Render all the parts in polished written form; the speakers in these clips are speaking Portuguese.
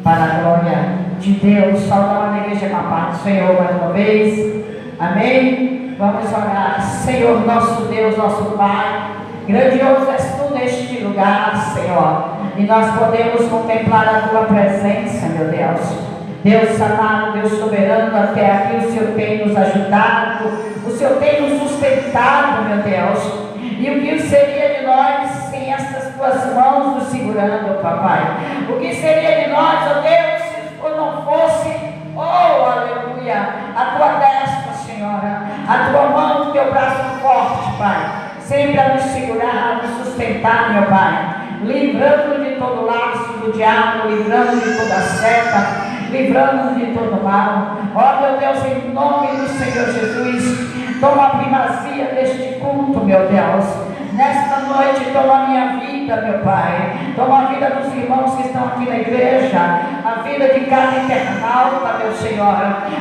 para a glória de Deus. Saudamos a igreja com a paz do Senhor mais uma vez. Amém? Vamos orar. Senhor, nosso Deus, nosso Pai, grandioso és tu neste lugar, Senhor, e nós podemos contemplar a tua presença, meu Deus. Deus amado, Deus soberano, até aqui o Senhor tem nos ajudado, o Senhor tem nos sustentado, meu Deus. E o que seria de nós sem estas tuas mãos nos segurando, papai? O que seria de nós, ó Deus, se não fosse, oh aleluia, a tua destra, Senhora, a tua mão, o teu braço forte, Pai, sempre a nos segurar, a nos sustentar, meu Pai, livrando de todo laço do diabo, livrando de toda seta, livrando de todo mal. Ó meu Deus, em nome do Senhor Jesus, toma a primazia deste culto, meu Deus. Nesta noite, toma a minha vida, meu Pai. Toma a vida dos irmãos que estão aqui na igreja, a vida de cada internauta, meu Senhor.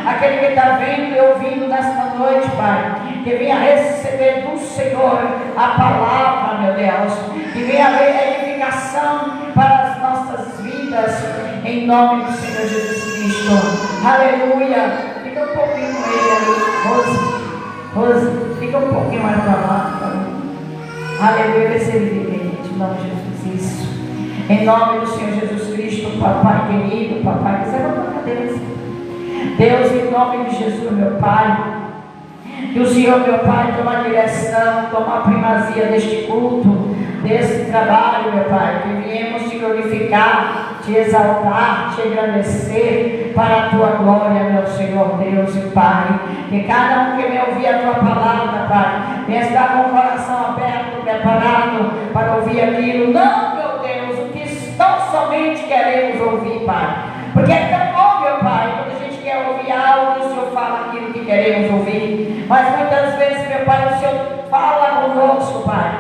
Aquele que está vendo e ouvindo nesta noite, Pai, que venha receber do Senhor a palavra, meu Deus, que venha haver edificação para as nossas vidas, em nome do Senhor Jesus Cristo. Aleluia. Fica um pouquinho com ele ali, Rose, fica um pouquinho mais para lá. Aleluia, recebe em nome de Jesus. Isso. Em nome do Senhor Jesus Cristo, papai querido, papai, você vai para Deus. Deus, em nome de Jesus, meu Pai, que o Senhor, meu Pai, toma a direção, toma a primazia deste culto, desse trabalho, meu Pai, que viemos te glorificar, te exaltar, te agradecer para a tua glória, meu Senhor Deus e Pai. Que cada um que me ouvir a tua palavra, Pai, venha estar com o coração aberto, preparado para ouvir aquilo. Não, meu Deus, o que tão somente queremos ouvir, Pai. Porque é tão bom, meu Pai, quando a gente quer ouvir algo, o Senhor fala aquilo que queremos ouvir. Mas muitas vezes, meu Pai, o Senhor fala conosco, Pai,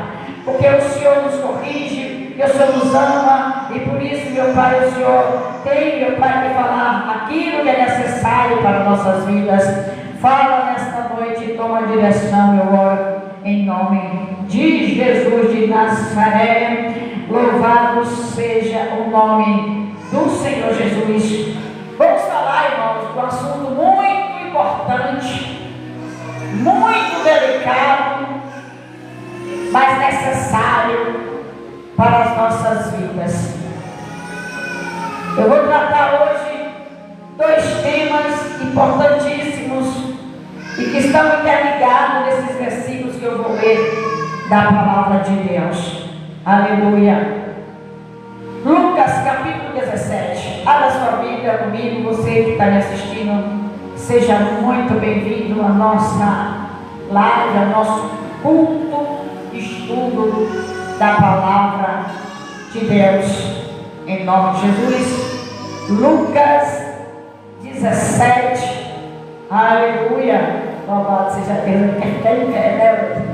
porque o Senhor nos corrige, que o Senhor nos ama, e por isso, meu Pai, o Senhor tem, meu Pai, que falar aquilo que é necessário para nossas vidas. Fala nesta noite e toma a direção, eu oro em nome de Jesus de Nazaré. Louvado seja o nome do Senhor Jesus. Vamos falar, irmãos, de um assunto muito importante, muito delicado, mas necessário para as nossas vidas. Eu vou tratar hoje dois temas importantíssimos e que estão interligados nesses versículos que eu vou ler da palavra de Deus. Aleluia. Lucas capítulo 17. Abra sua Bíblia comigo. Você que está me assistindo, seja muito bem-vindo à nossa live, ao nosso culto, estudo da palavra de Deus, em nome de Jesus. Lucas 17, aleluia, louvado seja Deus. Quem quer, né?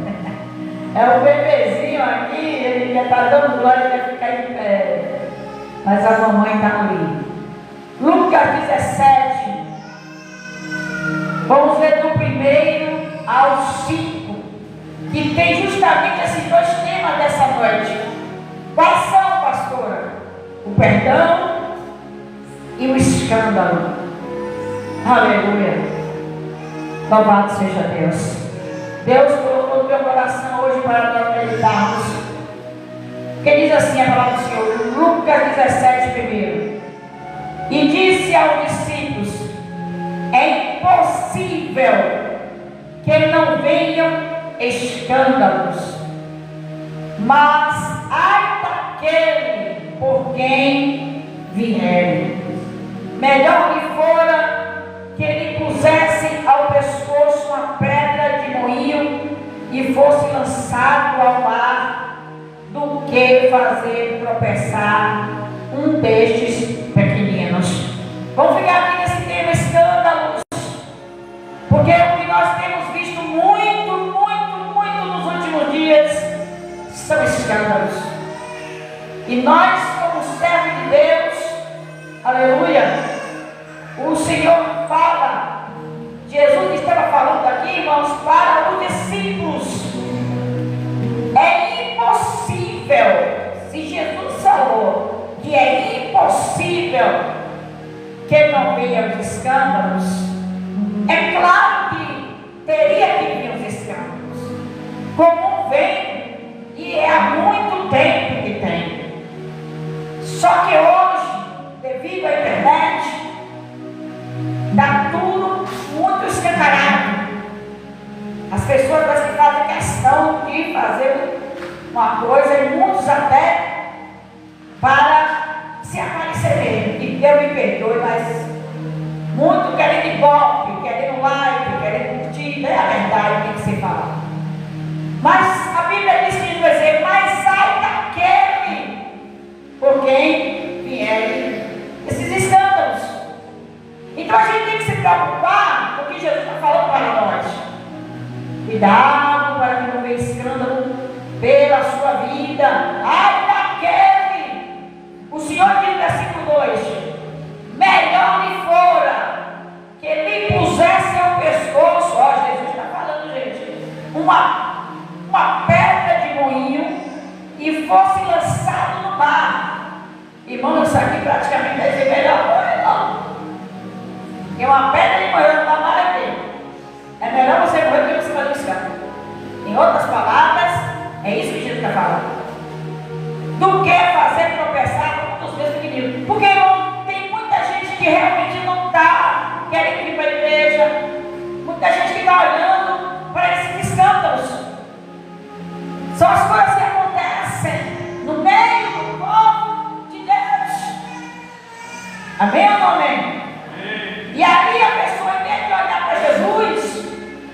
É o bebezinho aqui, ele já está dando glória, ele vai ficar em pé, mas a mamãe está ali. Lucas 17, vamos ler do 1 ao 5, que tem justamente esses dois temas dessa noite. Quais são, pastora? O perdão e o escândalo. Aleluia. Louvado seja Deus. Deus colocou no meu coração hoje para nós meditarmos. Que diz assim a palavra do Senhor, Lucas 17 primeiro. E disse aos discípulos: é impossível que não venham escândalos, mas ai daquele por quem vier. Melhor lhe fora que lhe pusessem ao pescoço uma pedra de moinho e fosse lançado ao mar, do que fazer tropeçar um destes pequeninos. Vamos ficar aqui nesse tema escândalos, porque o que nós temos visto muito nos últimos dias são escândalos. E nós, como servos de Deus, aleluia, o Senhor fala, Jesus estava falando aqui, irmãos, para os discípulos. É impossível, se Jesus falou que é impossível que não venha os escândalos. É claro que teria que vir os escândalos, como vem, e é há muito tempo que tem. Só que hoje, devido à internet, dá tudo muito escancarado. As pessoas parece que fazem questão de fazer uma coisa, e muitos até para se aparecer mesmo. E Deus me perdoe, mas muito querendo golpe, querendo like, querendo curtida, é a verdade, tem que se falar. Mas a Bíblia diz que vai dizer, mas sai daquele por quem vierem esses escândalos. Então a gente tem que se preocupar com o que Jesus está falando para nós. Cuidado para que não venha escândalo pela sua vida. Ai daquele. O Senhor diz no versículo 2: melhor lhe fora que lhe pusesse ao pescoço, ó, Jesus está falando, gente, uma pedra de moinho e fosse lançado no mar. Irmão, isso aqui praticamente deve ser melhor coisa, não. Porque uma pedra de moinho no mar é melhor você morrer do que você fazer um escândalo. Em outras palavras, é isso que Jesus está falando. Do que fazer tropeçar com os meus pequeninos. Porque irmão, tem muita gente que realmente não está querendo ir para a igreja. Muita gente que está olhando para esses escândalos. São as coisas que acontecem no meio do povo de Deus. Amém ou não amém? E aí a pessoa, em vez de olhar para Jesus,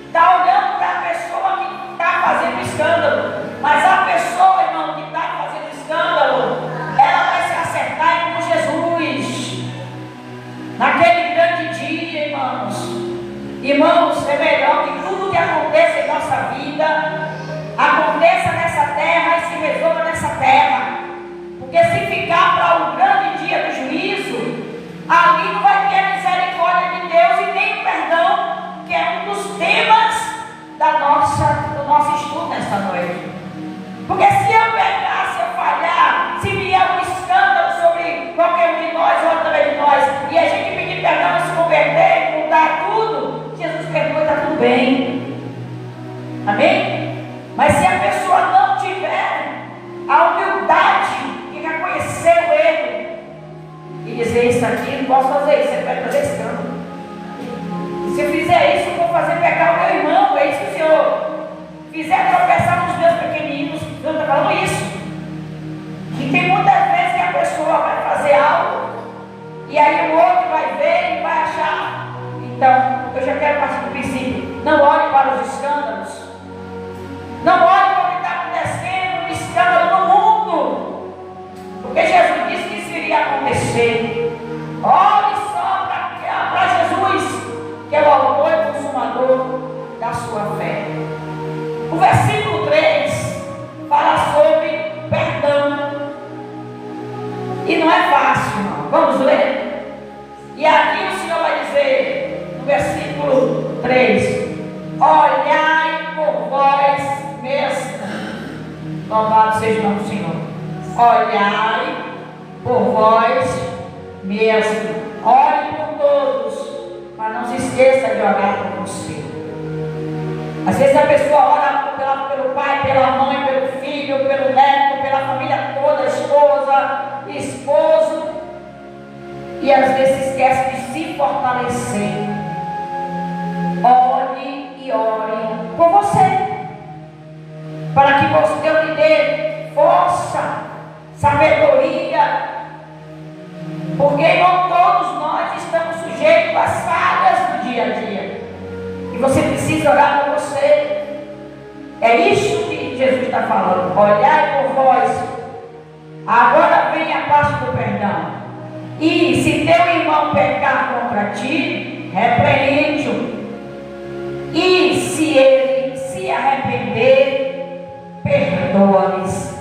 está olhando para a pessoa que está fazendo escândalo. Mas a pessoa, irmão, que está fazendo escândalo, ela vai se acertar com Jesus naquele grande dia, irmãos. Irmãos, é melhor que tudo que aconteça em nossa vida aconteça nessa terra e se resolva nessa terra. Porque se ficar para o grande dia do juízo, ali não vai ter a misericórdia de Deus e nem o perdão, que é um dos temas do nosso estudo nesta noite. Porque se eu pegar, se eu falhar, se vier um escândalo sobre qualquer um de nós ou através de nós, e a gente pedir perdão e se converter, mudar tudo, Jesus perdoa, está tudo bem. Amém? Mas se a pessoa não tiver a humildade de reconhecer o erro e dizer isso aqui, não posso fazer isso, você vai fazer escândalo. E se eu fizer isso, eu vou fazer pecar o meu irmão, é isso que o Senhor fizer tropeçar nos meus pequeninos. Deus está falando isso. E tem muitas vezes que a pessoa vai fazer algo e aí o outro vai ver e vai achar. Então, eu já quero partir do princípio: não olhe para os escândalos, não olhe para o que está acontecendo, o escândalo no mundo, porque Jesus disse que isso iria acontecer. Olhe só para Jesus, que é o autor e consumador da sua fé. O versículo 3 fala sobre perdão. E não é fácil, não. Vamos ler? E aqui o Senhor vai dizer, no versículo 3: olhai por vós mesmos. Louvado seja o nome do Senhor. Olhai por vós mesmos. Olhe por todos, mas não se esqueça de olhar por você. Às vezes a pessoa ora pelo pai, pela mãe, pelo filho, pelo neto, pela família toda, esposa, esposo, e às vezes esquece de se fortalecer. Ore e ore por você, para que Deus lhe dê força, sabedoria, porque não todos nós estamos sujeitos às falhas do dia a dia. E você precisa orar por você. É isso que Jesus está falando. Olhai por vós. Agora vem a parte do perdão. E se teu irmão pecar contra ti, repreende-o. E se ele se arrepender, perdoa-lhes.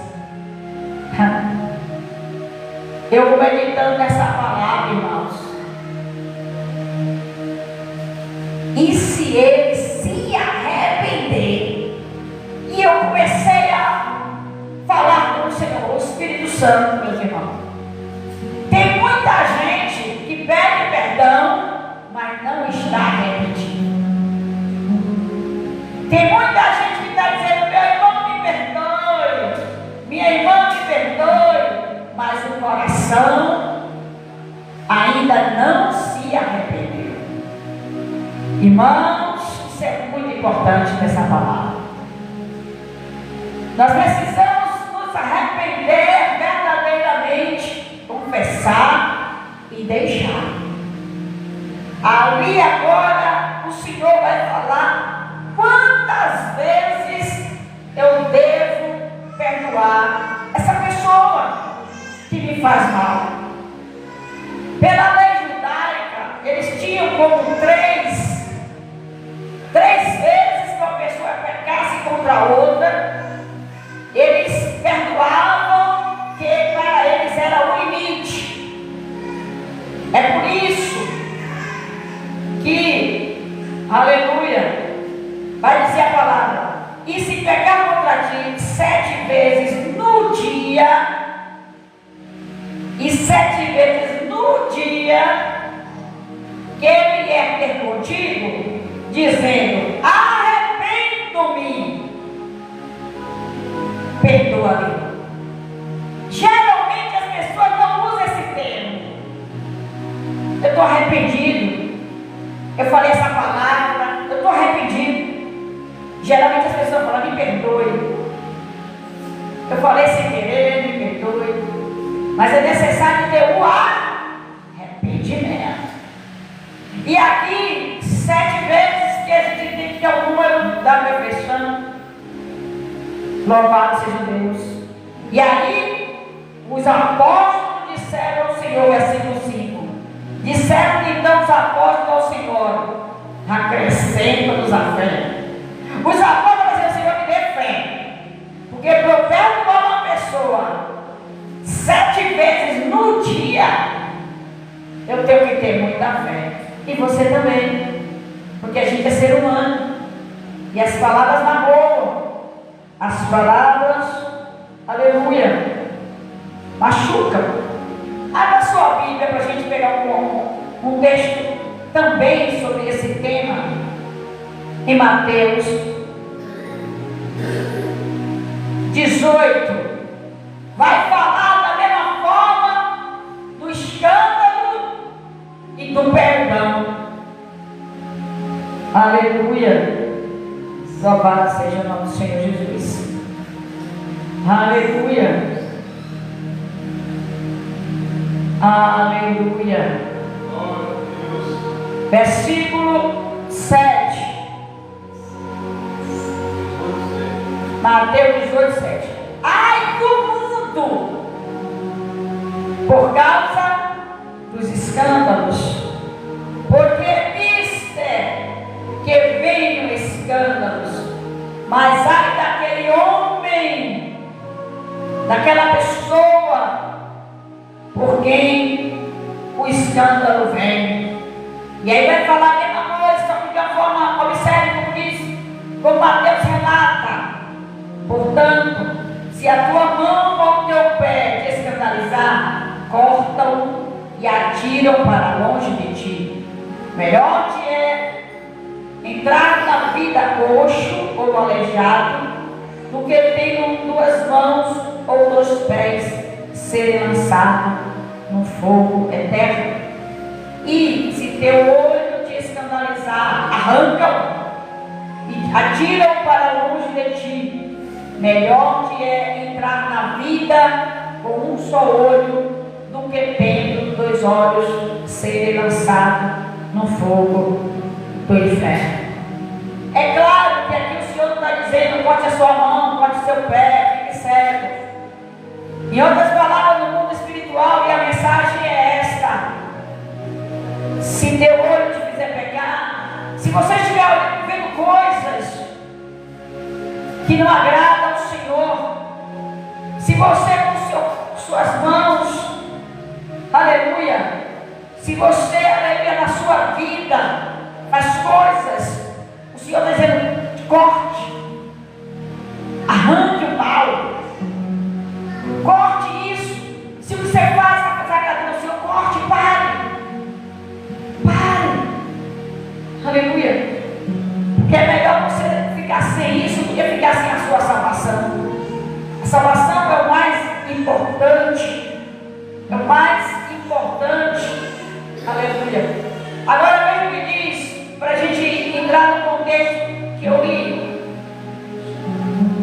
Eu vou meditando nessa palavra, irmãos. E se ele se arrepender? E eu comecei a falar com o Senhor, o Espírito Santo, meus irmãos. Tem muita gente que pede perdão ainda não se arrependeu. Irmãos, isso é muito importante nessa palavra. Nós precisamos nos arrepender verdadeiramente, confessar e deixar. Ali agora o Senhor vai falar quantas vezes eu devo perdoar essa pessoa que me faz mal. Pela lei judaica, eles tinham como três vezes que uma pessoa pecasse contra a outra, eles perdoavam, que para eles era o limite. É por isso que, aleluia, vai dizer a palavra: e se pecar contra ti 7 vezes no dia, e 7 vezes no dia que ele vier ter contigo, dizendo: arrependo-me, perdoa-lhe. Geralmente as pessoas não usam esse termo. Eu estou arrependido, eu falei essa palavra, eu estou arrependido. Geralmente as pessoas falam: me perdoe, eu falei sem querer, me perdoe. Mas é necessário ter o arrependimento. E aqui, 7 vezes que a gente tem que ter o número da perfeição. Louvado seja Deus. E aí, os apóstolos disseram ao Senhor, versículo 5. Disseram então os apóstolos ao Senhor: acrescenta-nos a fé. Os apóstolos diziam: Senhor, me dê fé. Porque para eu perdoar uma pessoa 7 vezes no dia, eu tenho que ter muita fé. E você também, porque a gente é ser humano, e as palavras magoam, as palavras, aleluia, machucam. Abra sua Bíblia para a gente pegar um texto também sobre esse tema, em Mateus 18. Vai falar da mesma forma do escândalo e do perdão. Aleluia. Louvado seja o nome do Senhor Jesus. Aleluia. Aleluia. Versículo 7. Mateus 18, 7. Ai do mundo, por causa dos escândalos, porque viste que venham escândalos, mas ai daquele homem, daquela pessoa, por quem o escândalo vem. E aí vai falar a mesma coisa, só que de uma forma, observe como diz, como Mateus relata. Portanto, se a tua mão ou o teu pé te escandalizar, corta-o e atira-o para longe de ti. Melhor te é entrar na vida coxo ou aleijado, do que tendo 2 mãos ou 2 pés serem lançados no fogo eterno. E se teu olho te escandalizar, arranca-o e atira-o para longe de ti. Melhor te é entrar na vida com um só olho, do que tendo 2 olhos serem lançados no fogo do inferno. É claro que aqui o Senhor não está dizendo: corte a sua mão, corte o seu pé, fique cego. Em outras palavras, no mundo espiritual, e a mensagem é esta: se teu olho te fizer pecar, se você estiver vendo coisas que não agradam ao Senhor, se você com suas mãos, aleluia, se você, aleluia, na sua vida faz coisas, o Senhor está dizendo: corte, arranque o mal, corte isso. Se o que você faz está desagradando ao Senhor, corte, pare, aleluia, porque é melhor você ficar sem isso do que ficar sem a sua salvação. A salvação é o mais importante, é o mais importante Aleluia. Agora veja o que diz, para a gente entrar no contexto que eu li,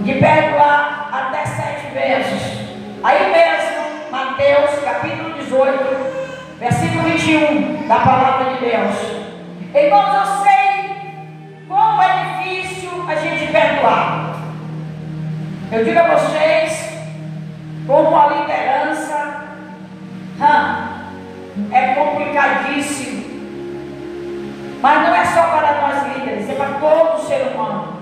de perdoar até 7 vezes. Aí mesmo, Mateus capítulo 18, versículo 21 da palavra de Deus. Irmãos, eu sei como é difícil a gente perdoar. Eu digo a vocês, como a liderança, é complicadíssimo. Mas não é só para nós líderes, é para todo ser humano.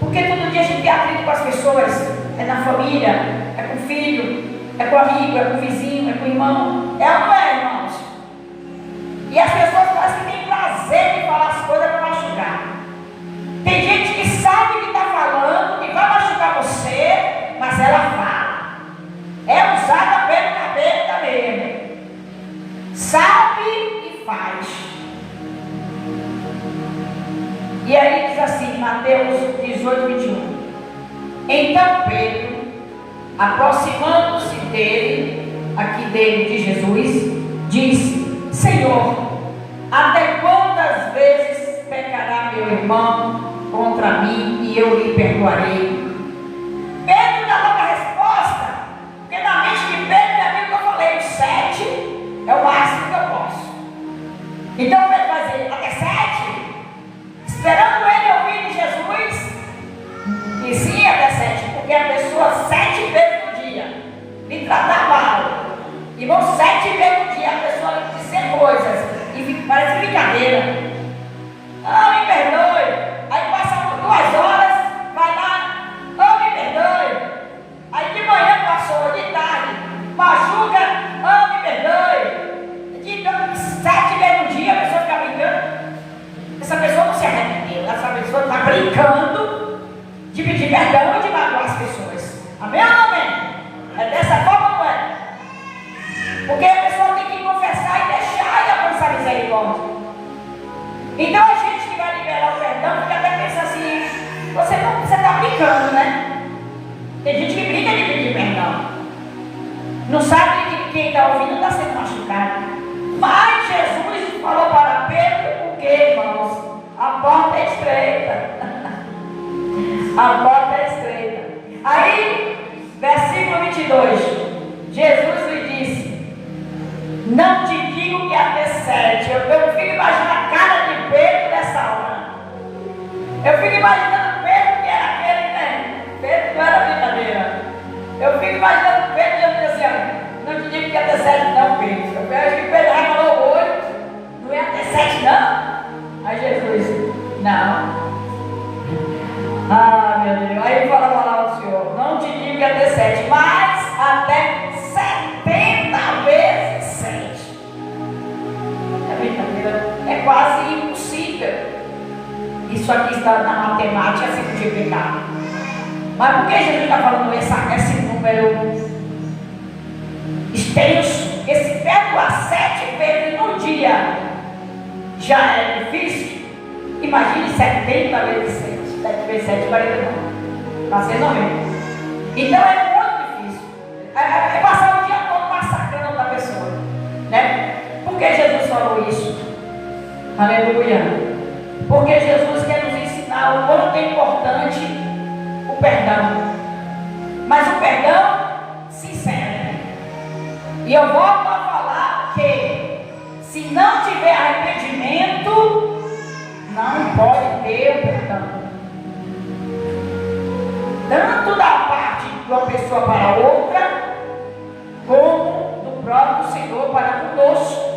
Porque todo dia a gente tem atrito com as pessoas. É na família, é com o filho, é com o amigo, é com o vizinho, é com o irmão. É ou não é, irmãos? E as pessoas parecem que têm prazer de falar as coisas para machucar. Tem gente que sabe que está falando, que vai machucar você, mas ela fala. É usada pelo capeta mesmo. Sabe e faz. E aí diz assim, Mateus 18, 21. Então Pedro, aproximando-se dele, de Jesus, disse: Senhor, até quantas vezes pecará meu irmão contra mim e eu lhe perdoarei? Pedro dá logo a resposta, porque na mente de Pedro é aquilo que eu falei, o 7 é o máximo que eu posso. Então Pedro vai dizer, até 7? Esperando ele ouvir de Jesus, e sim até 7, porque a pessoa 7 vezes no dia me tratar mal, e vão 7 vezes no dia a pessoa lhe dizer coisas, e parece brincadeira. Me perdoe. Aí passa por 2 horas, vai lá, me perdoe. Aí de manhã passou, de tarde, machuca, me perdoe. De 7 vezes no dia a pessoa fica brincando. Essa pessoa não se arrependeu, essa pessoa está brincando de pedir perdão e de magoar as pessoas. Amém ou não amém? É dessa forma, não é? Porque a pessoa tem que confessar e deixar e alcançar misericórdia. Então a gente que vai liberar o perdão fica até pensando assim, você está brincando, né? Tem gente que brinca de pedir perdão. Não sabe que quem está ouvindo está sendo machucado. Mas Jesus falou para Pedro, o que, irmãos? A porta é estreita. A porta é estreita. Aí, versículo 22. Jesus lhe disse: não te digo que até 7. Eu fico imaginando a cara de Pedro nessa hora. Eu fico imaginando Pedro, que era aquele, né? Pedro não era brincadeira. Eu fico imaginando Pedro dizendo assim: não te digo que até 7 não, Pedro. Eu acho que Pedro regalou o olho. Não é até 7 não? Aí Jesus: não. Meu Deus. Aí ele fala lá ao Senhor: não te digo que até 7, mas até 70 vezes 7. É brincadeira. É quase impossível. Isso aqui está na matemática se multiplicar. Mas por que Jesus está falando esse número extenso? Porque se perdoar 7 vezes no dia já é difícil. Imagine 70 vezes 7. 7 vezes 7, 49. Está sendo 90. Então é muito difícil. É passar o dia todo massacrando outra pessoa. Né? Por que Jesus falou isso? Aleluia. Porque Jesus quer nos ensinar o quanto é importante o perdão. Mas o perdão sincero. E eu volto a falar que se não tiver arrependimento, não pode ter o perdão. Tanto da parte de uma pessoa para a outra, como do próprio Senhor para conosco.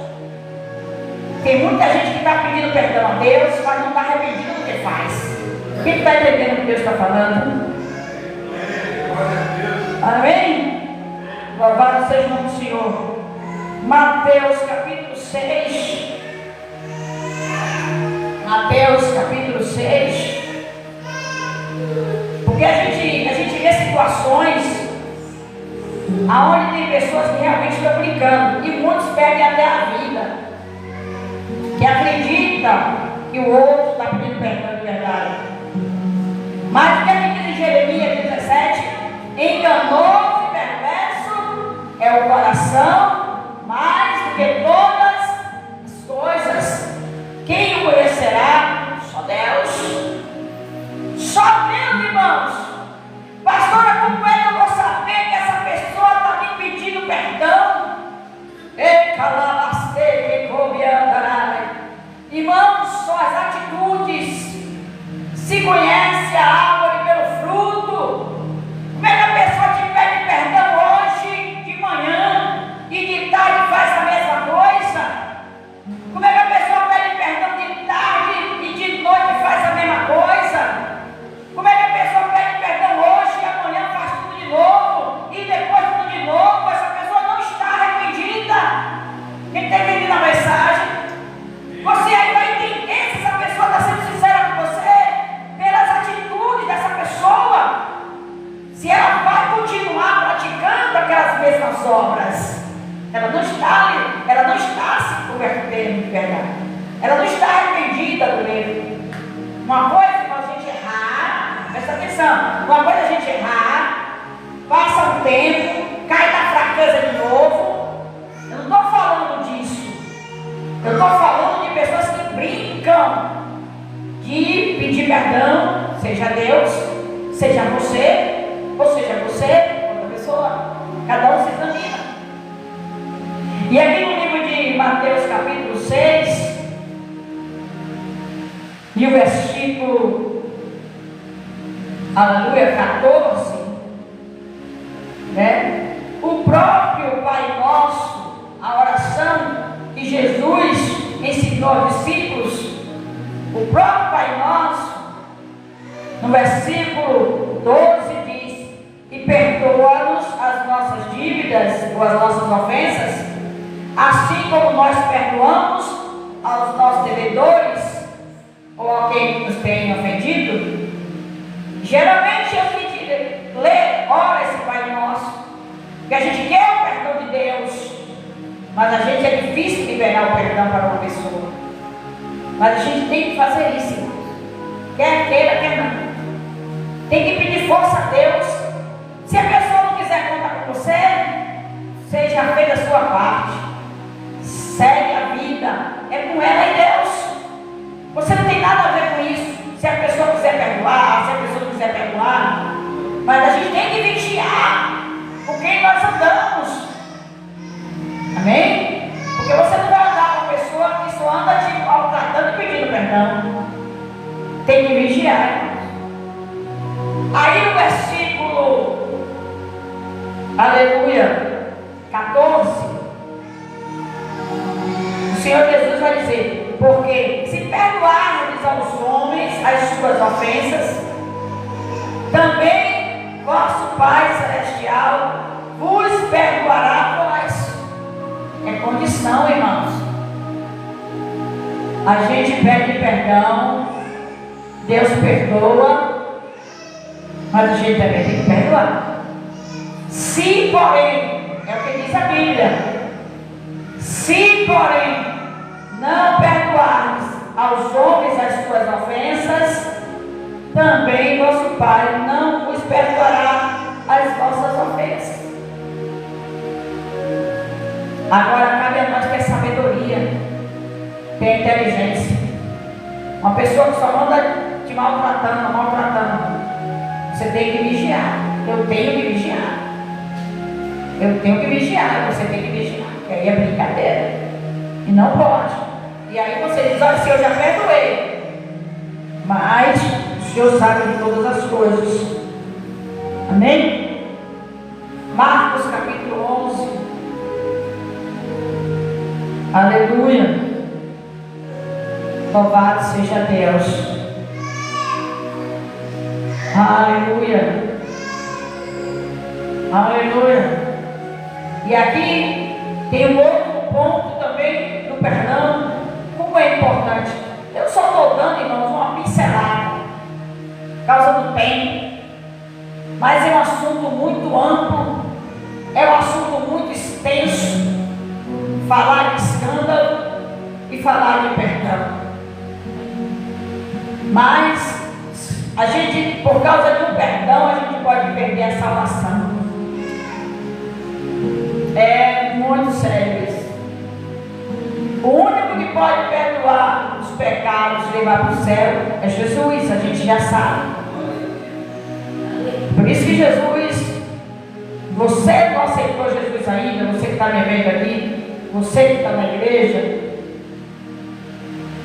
Tem muita gente que está pedindo perdão a Deus, mas não está arrependido do que faz. Quem está entendendo o que Deus está falando? Amém? Louvado seja o nome do Senhor. Mateus capítulo 6. Mateus capítulo 6. Porque a gente vê situações onde tem pessoas que realmente estão brincando, e muitos perdem até a vida, que acreditam que o outro está pedindo perdão de verdade. Mas o que é que diz em Jeremias 17? Enganoso e perverso é o coração, mais do que todas as Eu estou falando de pessoas que brincam de pedir perdão, seja Deus, seja você, ou seja você, outra pessoa. Cada um se examina. E aqui no livro de Mateus capítulo 6, e o versículo, aleluia, 14, né? O próprio Pai Nosso, a oração que Jesus ensinou aos discípulos, o próprio Pai Nosso, no versículo 12 diz: e perdoa-nos as nossas dívidas ou as nossas ofensas, assim como nós perdoamos aos nossos devedores ou a quem nos tem ofendido. Geralmente a gente lê, ora esse Pai Nosso, que a gente quer o perdão de Deus, mas a gente é difícil liberar o perdão para uma pessoa. Mas a gente tem que fazer isso, irmãos. Quer queira, quer não. Tem que pedir força a Deus. Se a pessoa não quiser contar com você, seja feita a sua parte. Segue a vida. É com ela e Deus. Você não tem nada a ver com isso. Se a pessoa quiser perdoar, se a pessoa não quiser perdoar. Mas a gente tem que vigiar com quem nós andamos. Amém? Porque você não vai andar com uma pessoa que só anda te maltratando e pedindo perdão. Tem que vigiar, irmãos. Aí no versículo, aleluia, 14, o Senhor Jesus vai dizer: porque se perdoarmos aos homens as suas ofensas, também vosso Pai Celestial vos perdoará a vós. É condição, irmãos. A gente pede perdão, Deus perdoa, mas a gente também tem que perdoar. Se, porém, é o que diz a Bíblia, se, porém, não perdoarmos aos homens as suas ofensas, também vosso Pai não vos perdoará as vossas ofensas. Agora cabe a nós ter sabedoria, ter inteligência. Uma pessoa que só anda te maltratando, você tem que vigiar. Eu tenho que vigiar. Eu tenho que vigiar, você tem que vigiar. Porque aí é brincadeira. E não pode. E aí você diz: olha, se eu já perdoei, mas o Senhor sabe de todas as coisas. Amém? Marcos capítulo 11. Aleluia. Louvado seja Deus. Aleluia. Aleluia. E aqui tem um outro ponto também do perdão. Como é importante. Eu só estou dando, irmãos, uma pincelada por causa do tempo. Mas é um assunto muito amplo. É um assunto muito extenso. Falar de escândalo e falar de perdão. Mas a gente, por causa do perdão, a gente pode perder a salvação. É muito sério isso. O único que pode perdoar os pecados e levar para o céu é Jesus, a gente já sabe. Por isso que Jesus, você não aceitou Jesus ainda, você que está me vendo aqui, você que está na igreja,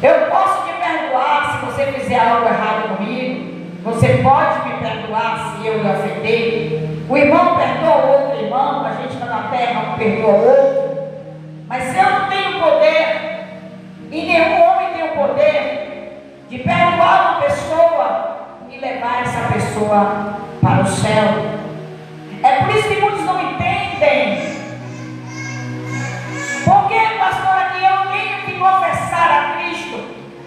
eu posso te perdoar se você fizer algo errado comigo. Você pode me perdoar se eu lhe ofender. O irmão perdoa o outro irmão, a gente está na terra, um perdoa o outro. Mas se eu não tenho poder, e nenhum homem tem o poder de perdoar uma pessoa e levar essa pessoa para o céu. É por isso que muitos não entendem. Por que, pastor, aqui eu tenho que confessar a Cristo?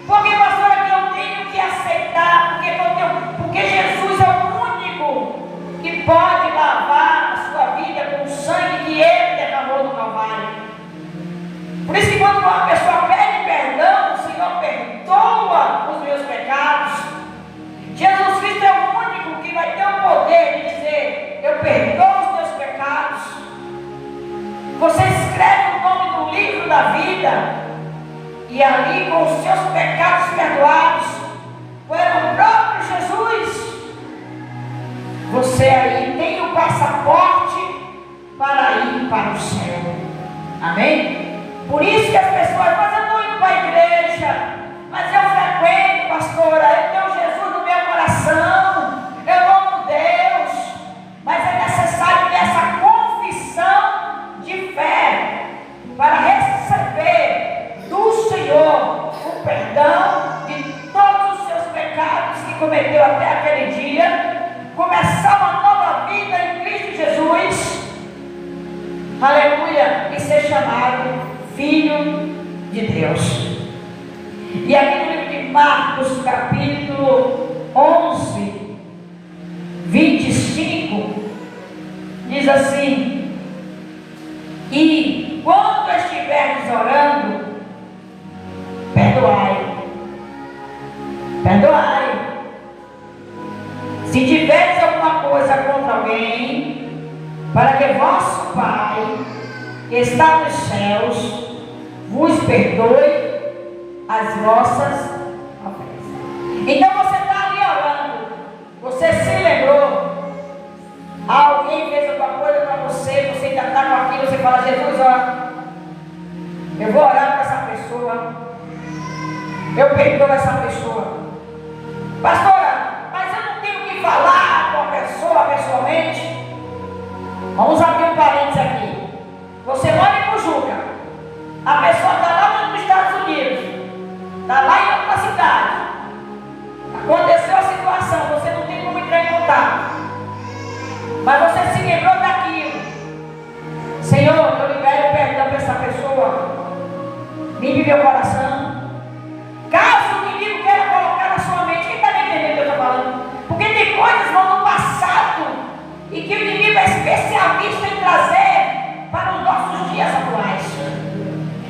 Por que, pastor, aqui eu tenho que aceitar? Porque Jesus é o único que pode lavar a sua vida com o sangue que Ele derramou no Calvário. Por isso que quando uma pessoa pede perdão, o Senhor perdoa os meus pecados. Jesus Cristo é o único que vai ter o poder de dizer: eu perdoo os teus pecados. Você escreve o nome no livro da vida. e ali com os seus pecados perdoados pelo próprio Jesus, você aí tem o passaporte para ir para o céu. Amém? Por isso que as pessoas, mas eu estou indo para a igreja, mas eu frequento, pastora, eu tenho Jesus no meu coração, eu amo Deus, mas é necessário ter essa confissão de fé para receber do Senhor o perdão de todos os seus pecados que cometeu até aquele dia, começar uma nova vida em Cristo Jesus, aleluia, e ser chamado Filho de Deus. E aqui no livro de Marcos, capítulo 11, 25, diz assim: e quando estiverdes orando, perdoai. Se tiveres alguma coisa contra alguém, para que vosso Pai, que está nos céus, vos perdoe as vossas ofensas. Então você está ali orando, você se lembrou, alguém fez alguma coisa para você, você ainda está com aquilo, você fala: Jesus, ó, eu vou orar para essa pessoa, eu perdoo essa pessoa. Pastora, mas eu não tenho que falar com a pessoa pessoalmente. Vamos abrir um parênteses aqui. Você mora em Pujuca, a pessoa está lá nos Estados Unidos, está lá em outra cidade, aconteceu a situação, você não tem como entrar em contato, mas você se lembrou daquilo. Senhor, eu libero perdão para essa pessoa, limpe meu coração. Caso o inimigo queira colocar na sua mente, quem está me entendendo o que eu estou falando? Porque tem coisas no passado e que o inimigo é especialista em trazer para os nossos dias atuais.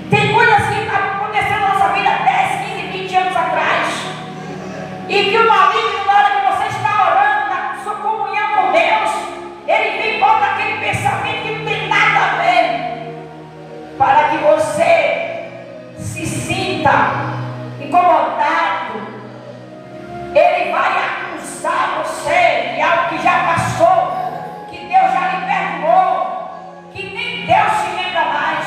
Tem coisas que aconteceram na nossa vida 10, 15, 20 anos atrás, e que o maligno, na hora que você está orando, na sua comunhão com Deus, ele vem e bota aquele pensamento que não tem nada a ver, para que você se sinta incomodado. Ele vai acusar você de algo que já passou, que Deus já lhe perdoou, que nem Deus se lembra mais,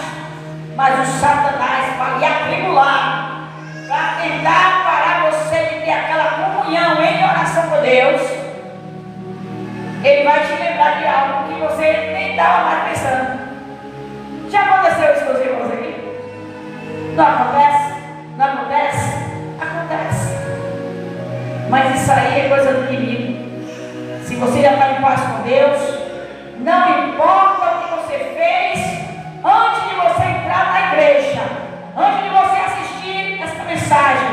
mas o Satanás vai lhe atribular para tentar parar você de ter aquela comunhão em oração com Deus. Ele vai te lembrar de algo que você nem estava mais pensando. Já aconteceu isso com os irmãos aqui? Não acontece? Não acontece? Acontece. Mas isso aí é coisa do inimigo. Se você já está em paz com Deus, não importa o que você fez antes de você entrar na igreja, antes de você assistir esta mensagem,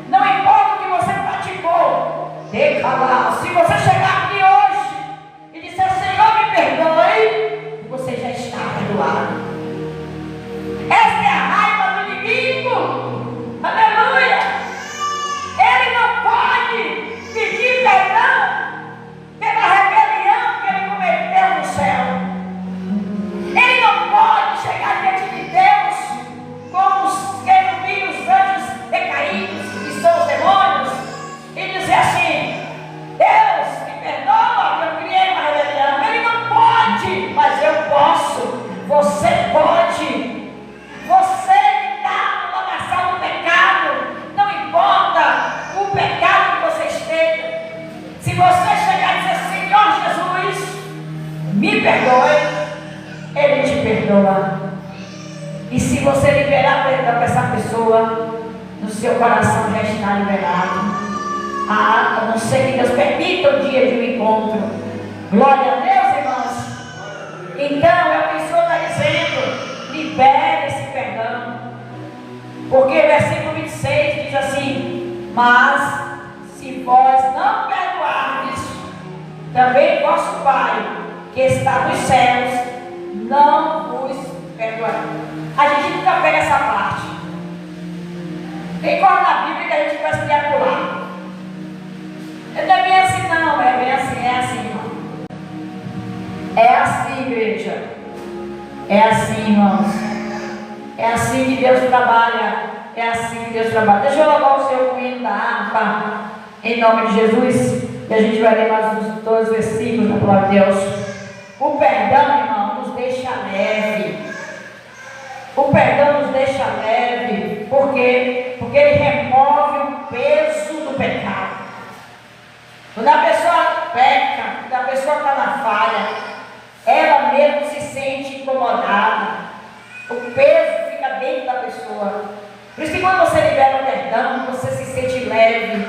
não importa o que você praticou, se você chegar aqui hoje e disser: Senhor, me perdoe, você já está perdoado. Esta é a raiva do inimigo. Aleluia. Ele não pode pedir perdão pela rebelião que ele cometeu no céu. Ele não pode chegar diante de Deus como os querubins, os anjos recaídos, que são os demônios, e dizer assim: Deus, me perdoa que eu criei uma rebelião. Ele não pode, mas eu posso. Você pode. Você que está no lamaçal do pecado, não importa o pecado que você esteja, se você chegar e dizer: Senhor Jesus, me perdoe, Ele te perdoa. E se você liberar perdão para essa pessoa, no seu coração já está liberado. A não ser que Deus permita o dia de um encontro. Glória a Deus, irmãos. Então é o que o Senhor está dizendo: libere esse perdão. Porque o versículo 26 diz assim: mas se vós não perdoardes, também vosso Pai, que está nos céus, não vos perdoará. A gente nunca pega essa parte. Tem coisa na Bíblia que a gente vai se pular. Não é bem assim, não. É bem assim, é assim, irmão. É assim, igreja. É assim, irmãos. É assim que Deus trabalha. É assim que Deus trabalha. Deixa eu louvar o Senhor com o hino da harpa, em nome de Jesus. E a gente vai ler mais uns 12 versículos da palavra de Deus. O perdão, irmão, nos deixa leve. O perdão nos deixa leve. Por quê? Porque ele remove o peso do pecado. Quando a pessoa peca, quando a pessoa está na falha, ela mesmo se sente incomodada. O peso fica dentro da pessoa. Por isso que quando você libera o perdão, você se sente leve.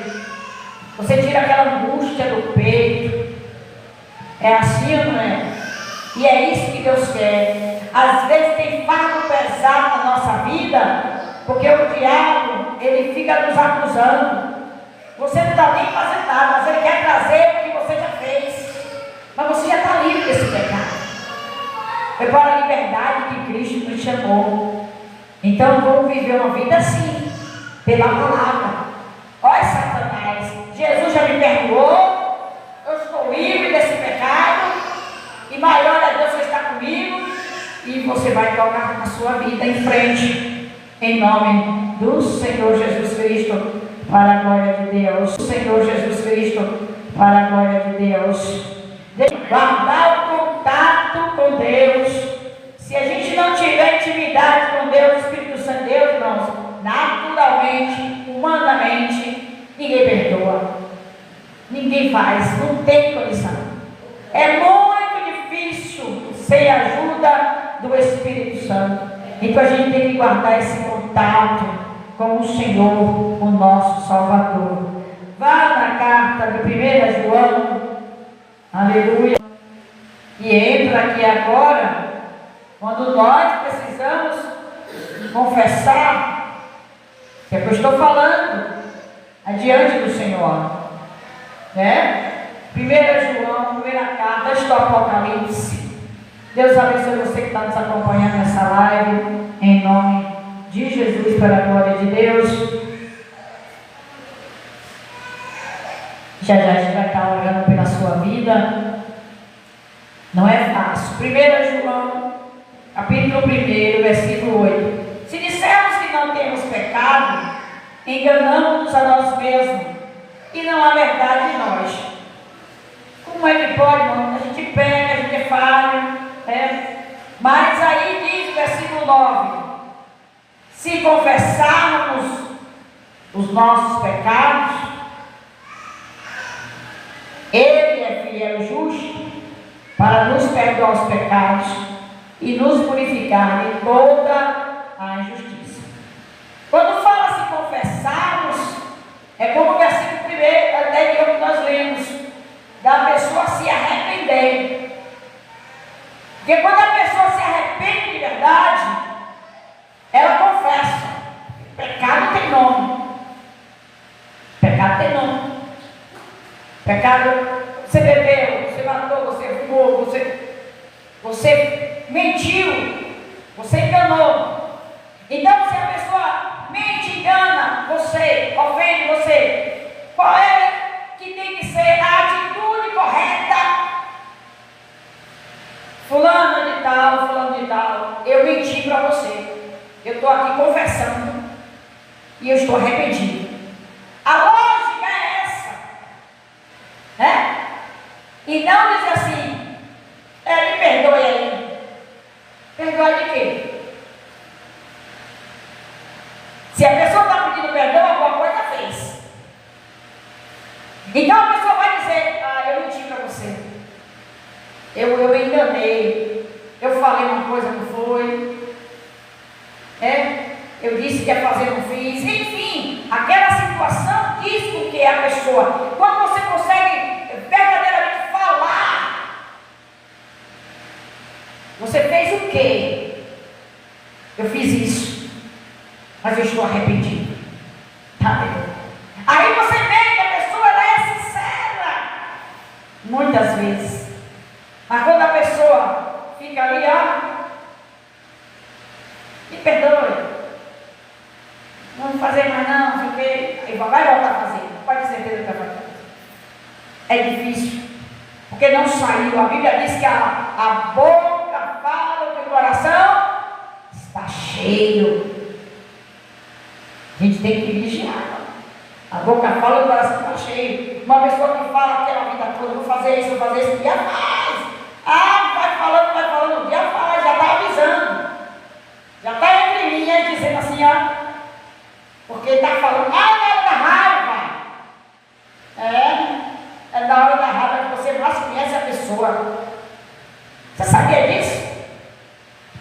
Você tira aquela angústia do peito. É assim ou não é? E é isso que Deus quer. Às vezes tem fardo pesado na nossa vida, porque o diabo, ele fica nos acusando. Você não está nem fazendo nada, mas ele quer trazer o que você já fez. Mas você já está livre desse pecado. Foi para a liberdade que Cristo nos chamou. Então vamos viver uma vida assim, pela palavra. Olha, Satanás, Jesus já me perdoou, eu estou livre desse pecado, e maior é Deus que está comigo, e você vai tocar a sua vida em frente, em nome do Senhor Jesus Cristo, para a glória de Deus. Senhor Jesus Cristo, para a glória de Deus. Guardar o contato com Deus. Se a gente não tiver intimidade com Deus, o Espírito Santo de Deus, irmãos, naturalmente, humanamente, ninguém perdoa. Ninguém faz, não tem condição. É muito difícil sem a ajuda do Espírito Santo. Então a gente tem que guardar esse contato com o Senhor, o nosso Salvador. Vá na carta de 1 João, aleluia, e entra aqui agora, quando nós precisamos confessar, que é o que eu estou falando, adiante do Senhor, né? 1 João, primeira carta, antes do Apocalipse. Deus abençoe você que está nos acompanhando nessa live, em nome de Jesus, para a glória de Deus. Já a gente vai estar orando pela sua vida. Não é fácil. 1 João, capítulo 1, versículo 8. Se dissermos que não temos pecado, enganamos-nos a nós mesmos, e não há verdade em nós. Como é que pode, irmão? A gente pega, a gente é falho, né? Mas aí diz o versículo 9: se confessarmos os nossos pecados, Ele é fiel e justo para nos perdoar os pecados e nos purificar de toda a injustiça. Quando fala se confessarmos, é como o versículo 1 até que nós lemos, da pessoa se arrepender. Porque quando a pessoa se arrepende de verdade, ela confessa. Pecado tem nome. Pecado tem nome. Pecado, você bebeu, você matou, você fumou, você mentiu, você enganou. Então, se a pessoa mente, engana você, ofende você, qual é que tem que ser a atitude correta? Fulano de tal, eu menti para você. Eu estou aqui confessando e eu estou arrependido. A lógica é essa, né? E não diz assim, me perdoe aí. Perdoe de quê? Se a pessoa está pedindo perdão, alguma coisa fez. Então a pessoa vai dizer, eu menti para você. Eu me enganei. Eu falei uma coisa, não foi. Eu disse que ia fazer, não fiz. Enfim, aquela situação diz com que a pessoa, quando você consegue verdadeiramente falar, você fez o quê? Eu fiz isso, mas eu estou arrependido. Tá bem? Aí você vê que a pessoa ela é sincera, muitas vezes. Mas quando a pessoa fica ali, me perdoe, não vou fazer mais não, porque vai voltar a fazer, pode ter certeza que vai fazer. É difícil, porque não saiu. A Bíblia diz que a boca fala, que o coração está cheio. A gente tem que vigiar. A boca fala e o coração está cheio. Uma pessoa que fala aquela vida toda, vou fazer isso, o dia faz. Ah, vai falando, o dia faz, já está avisando. Já está entre linhas dizendo assim, ó. Porque está falando, é hora da raiva. É na hora da raiva que você mais conhece a pessoa. Você sabia disso?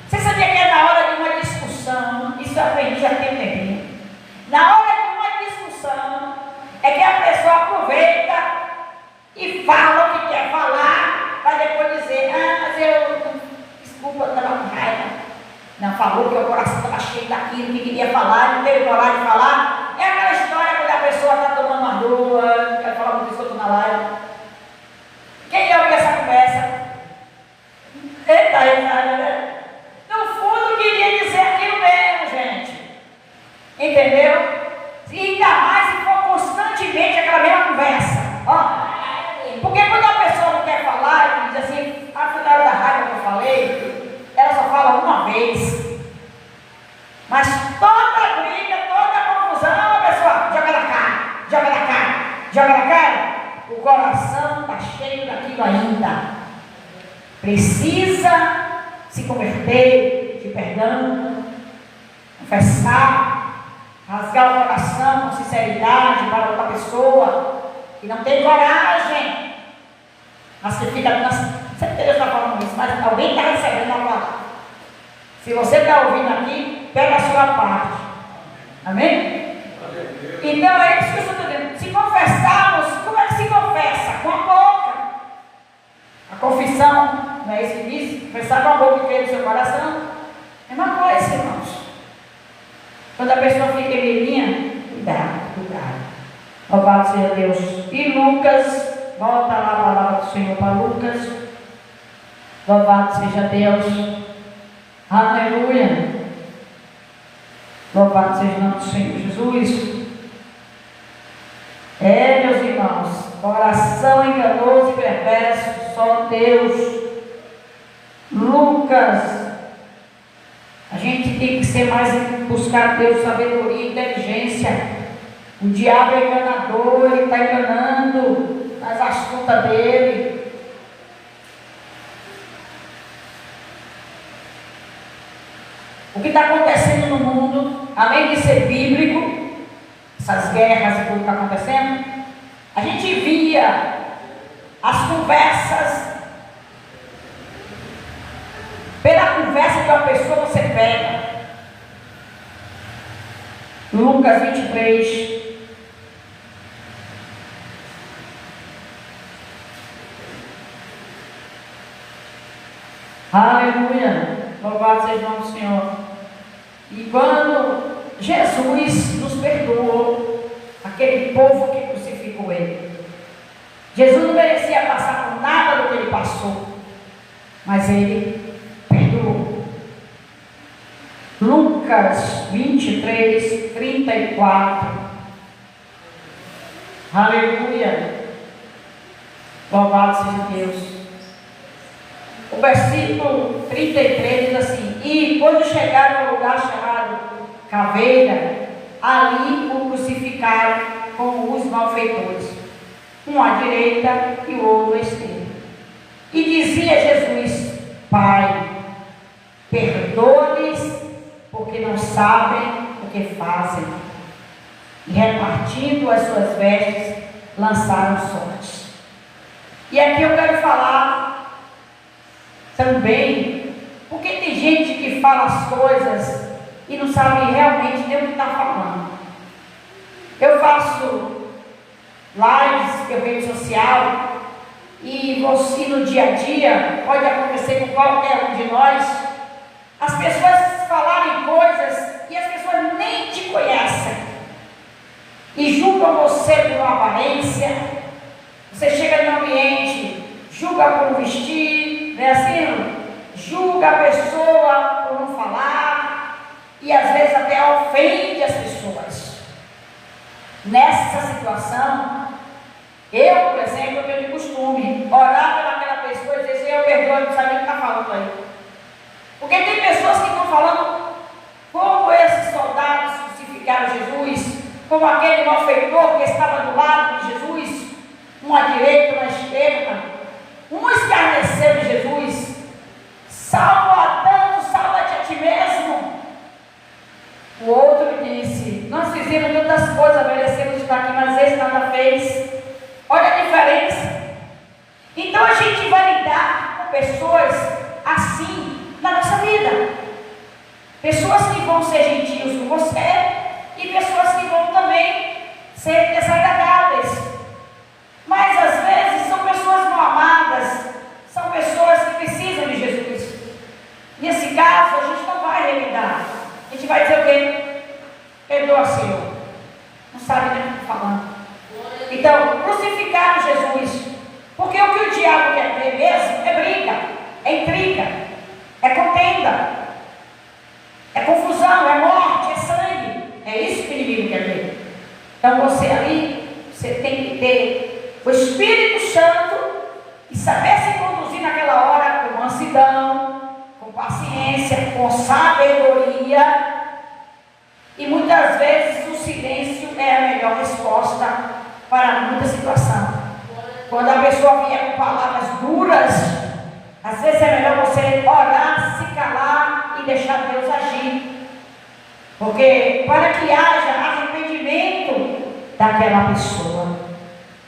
Você sabia que é na hora de uma discussão? Isso eu aprendi já tem um tempinho. Na hora de uma discussão, é que a pessoa aproveita e fala o que quer falar, para depois dizer, mas desculpa, eu estava com raiva. Não falou que o coração estava cheio daquilo que queria falar, não teve coragem de falar. É aquela história quando a pessoa está tomando uma rua, quer falar muito isso que eu estou na live. Quem ouve essa conversa? Eita, né? No fundo queria dizer aquilo mesmo, gente. Entendeu? E ainda mais se for constantemente aquela mesma conversa. Ó, porque quando a pessoa não quer falar, diz assim, afinal da raiva que eu falei, ela só fala uma vez. Mas toda briga, toda confusão, a pessoa joga na cara, joga na cara, joga na cara. O coração está cheio daquilo ainda. Precisa se converter, de perdão, confessar, rasgar o coração com sinceridade para outra pessoa que não tem coragem, mas que fica, sempre Deus está falando isso, mas alguém está recebendo a palavra. Se você está ouvindo aqui, pega a sua parte. Amém? Então é isso que eu estou dizendo. Se confessarmos, como é que se confessa? Com a boca. A confissão, não é isso que diz? Confessar com a boca e crer no seu coração. É uma coisa, irmãos. Quando a pessoa fica vermelhinha, cuidado. Louvado seja Deus. E Lucas, volta lá a palavra do Senhor para Lucas. Louvado seja Deus. Aleluia. Louvado seja o nome do Senhor Jesus. Meus irmãos, coração enganoso e perverso, só Deus. Lucas. A gente tem que ser mais, buscar Deus, sabedoria e inteligência. O diabo é enganador, ele está enganando as astutas dele. O que está acontecendo no mundo, além de ser bíblico, essas guerras e tudo que está acontecendo, a gente via as conversas. Pela conversa de uma pessoa você pega. Lucas 23. Aleluia. Louvado seja o nome do Senhor. E quando Jesus nos perdoou, aquele povo que crucificou ele, Jesus não merecia passar por nada do que ele passou, mas ele perdoou. Lucas 23, 34. Aleluia. Louvado seja Deus. O versículo 33 diz assim: e quando chegaram ao lugar chamado Caveira, ali o crucificaram com os malfeitores, um à direita e o outro à esquerda. E dizia Jesus: Pai, perdoa-lhes, porque não sabem o que fazem. E repartindo as suas vestes, lançaram sortes. E aqui eu quero falar também, porque tem gente que fala as coisas e não sabe realmente nem o que está falando. Eu faço lives em rede social e você no dia a dia, pode acontecer com qualquer um de nós, as pessoas falarem coisas e as pessoas nem te conhecem e julgam você por uma aparência. Você chega no ambiente, julga por um vestir, não é assim? Julga a pessoa por não falar e às vezes até ofende as pessoas. Nessa situação, eu, por exemplo, eu tenho de costume orar pelaquela pessoa e dizer: Senhor, perdoa, não sabe o que está falando aí. Porque tem pessoas que estão falando como esses soldados crucificaram Jesus, como aquele malfeitor que estava do lado de Jesus, um à direita, um à esquerda. Um escarneceu de Jesus: salva tanto, salva-te a ti mesmo. O outro lhe disse: nós fizemos tantas coisas, merecemos estar aqui, mas esse nada fez. Olha a diferença. Então a gente vai lidar com pessoas assim na nossa vida. Pessoas que vão ser gentios com você e pessoas que vão também ser desagradáveis. Mas às vezes são pessoas mal amadas, são pessoas que precisam de Jesus. Nesse caso a gente não vai revidar. A gente vai dizer o quê? Perdoa, Senhor. Não sabe nem o que está falando. Então, crucificaram Jesus. Porque o que o diabo quer ver mesmo é briga, é intriga, é contenda, é confusão, é morte, é sangue. É isso que o inimigo quer ver. Então você ali, você tem que ter o Espírito Santo e saber se conduzir naquela hora com mansidão, com paciência, com sabedoria. E muitas vezes o silêncio é a melhor resposta para muita situação. Quando a pessoa vier com palavras duras, às vezes é melhor você orar, se calar e deixar Deus agir. Porque para que haja arrependimento daquela pessoa.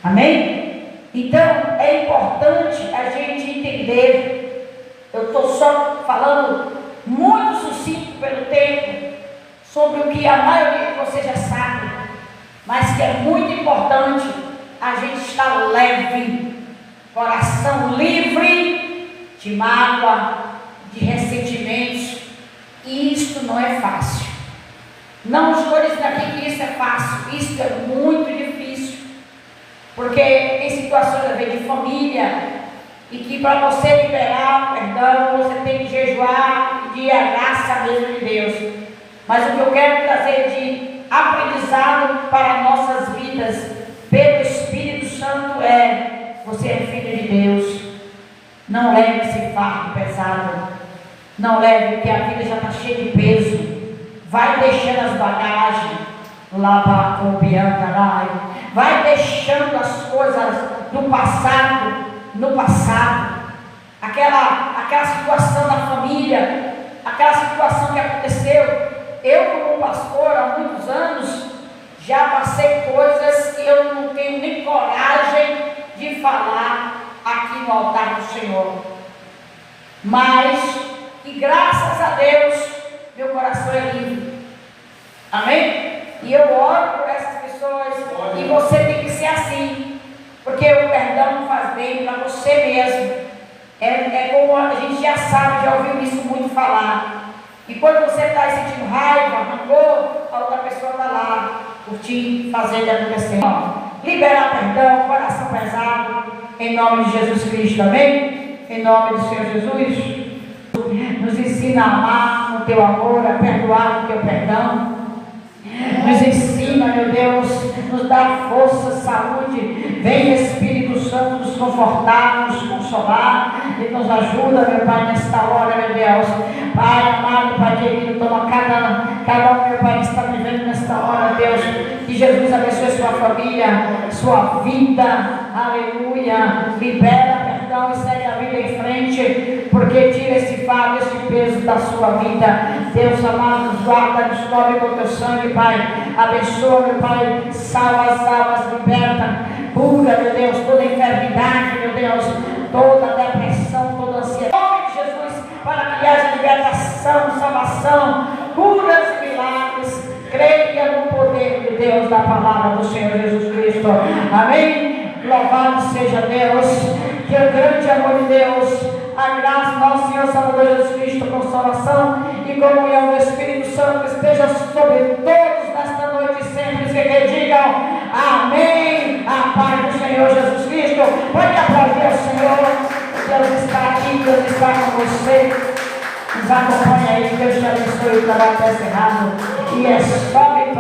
Amém? Então é importante a gente entender. Eu estou só falando muito sucinto pelo tempo sobre o que a maioria de vocês já sabe, mas que é muito importante a gente estar leve, coração livre de mágoa, de ressentimentos. E isto não é fácil. Não estou dizendo aqui que isso é fácil, isso é muito difícil, porque tem situações a ver de família, e que para você liberar o perdão, você tem que jejuar e pedir a graça mesmo de Deus. Mas o que eu quero trazer de aprendizado para nossas vidas, pelo Espírito Santo, é: você é filho de Deus. Não leve esse fardo pesado. Não leve, porque a vida já está cheia de peso. Vai deixando as bagagens, vai deixando as coisas do passado, no passado. Aquela situação da família, aquela situação que aconteceu. Eu, como pastor, há muitos anos, já passei coisas que eu não tenho nem coragem de falar aqui no altar do Senhor. Mas, e graças a Deus, meu coração é livre. Amém? E eu oro por essas pessoas. E você tem que ser assim. Porque o perdão faz bem para você mesmo. É como a gente já sabe, já ouviu isso muito falar. E quando você está sentindo raiva, rancor, a outra pessoa está lá, curtindo, fazendo acontecer. Liberar perdão, coração pesado, em nome de Jesus Cristo, amém? Em nome do Senhor Jesus. Nos ensina a amar no teu amor, a perdoar no teu perdão. Nos ensina, meu Deus, nos dá força, saúde. Vem, Espírito Santo, nos confortar, nos consolar e nos ajuda, meu Pai, nesta hora, meu Deus. Pai amado, Pai querido, toma cada um, meu Pai, que está vivendo nesta hora, Deus. Que Jesus abençoe sua família, sua vida. Aleluia. Libera perdão e segue a vida em frente, porque tira esse fardo, esse peso da sua vida. Deus amado, nos guarda, nos cobre com teu sangue, Pai. Abençoa, meu Pai, salva as almas, liberta, cura, meu Deus, toda enfermidade, meu Deus, toda depressão, toda ansiedade. Em nome de Jesus, para que haja libertação, salvação, curas e milagres. Creia no poder de Deus, da palavra do Senhor Jesus Cristo. Amém? Louvado seja Deus, que o grande amor de Deus, a graça do nosso Senhor Salvador Jesus Cristo, consolação e comunhão do Espírito Santo esteja sobre todos nesta noite e sempre. Que digam amém. A paz do Senhor Jesus Cristo. Pode aplaudir ao Senhor. Deus está aqui, Deus está com você. Nos acompanha aí, Deus te abençoe. O trabalho está encerrado e é só vitória.